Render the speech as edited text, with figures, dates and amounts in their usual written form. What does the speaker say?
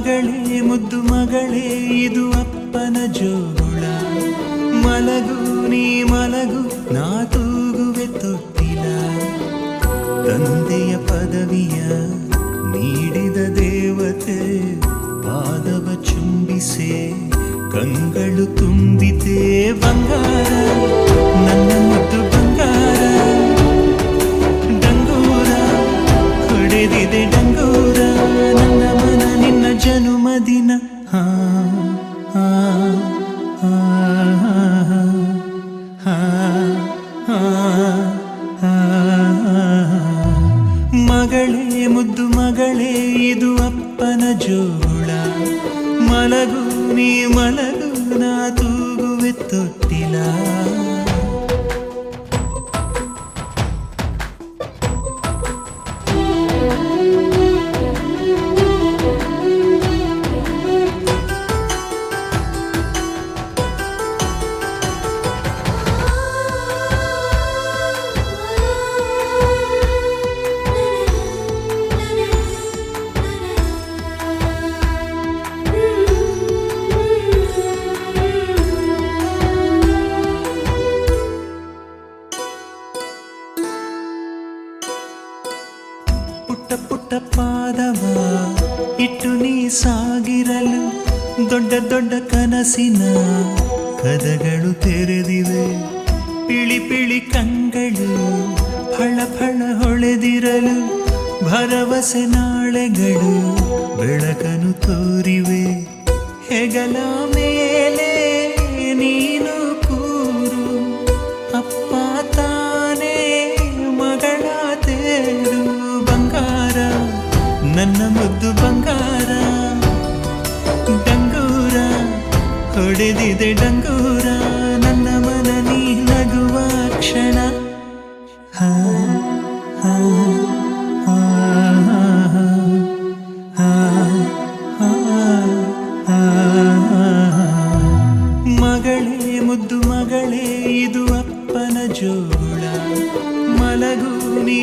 ಮಗಳೇ ಮುದ್ದು ಮಗಳೇ ಇದು ಅಪ್ಪನ ಜೋಗುಳ. ಮಲಗು ನೀ ಮಲಗು ನಾ ತೂಗುವೆ ತೊಟ್ಟಿಲ. ತಂದೆಯ ಪದವಿಯ ನೀಡಿದ ದೇವತೆ ಪಾದವ ಚುಂಬಿಸೆ ಕಂಗಳು ತುಂಬಿತೆ ಬಂಗಾರ ನನ್ನ ಮುದ್ದು ಬಂಗಾರ. ಡಂಗೂರ ಹೊಡೆದಿದೆ ಡಂಗೂರ ನನ್ನ ಮನ ನಿನ್ನ ಜನುಮದಿನ. ಹಾ ಹಾ ಹಾ ಹಾ ಹಾ. ಮಗಳೇ ಮುದ್ದು ಮಗಳೇ ಇದು ಅಪ್ಪನ ಜೋಳ. ಮಲಗು ನೀ ಮಲಗು ನಾ ತೂಗುವೆ ತೊಟ್ಟಿಲ. ಪುಟ್ಟ ಪುಟ್ಟ ಪಾದವ ಇಟ್ಟು ನೀ ಸಾಗಿರಲು ದೊಡ್ಡ ದೊಡ್ಡ ಕನಸಿನ ಕದಗಳು ತೆರೆದಿವೆ. ಪಿಳಿ ಪಿಳಿ ಕಂಗಳು ಫಳ ಫಳ ಹೊಳೆದಿರಲು ಭರವಸೆ ನಾಳೆಗಳು ಬೆಳಕನ್ನು ತೋರಿವೆ. ಹೆಗಲ ಮೇಲೆ ನೀನು ಕೂರು ಅಪ್ಪ ತಾನೇ ಮಗಳ ತೇರು. ಬಂಗಾರ ನನ್ನ ಮುದ್ದು ಬಂಗಾರ. ಡಂಗೂರ ಹೊಡೆದಿದೆ ಡಂಗೂರ ನನ್ನ ಮನ ನೀ ನಗುವ ಕ್ಷಣ. ಹಾ ಹಾ ಹಾ ಹಾ ಹಾ. ಮಗಳೇ ಮುದ್ದು ಮಗಳೇ ಇದು ಅಪ್ಪನ ಜೋಳ. ಮಲಗು ನೀ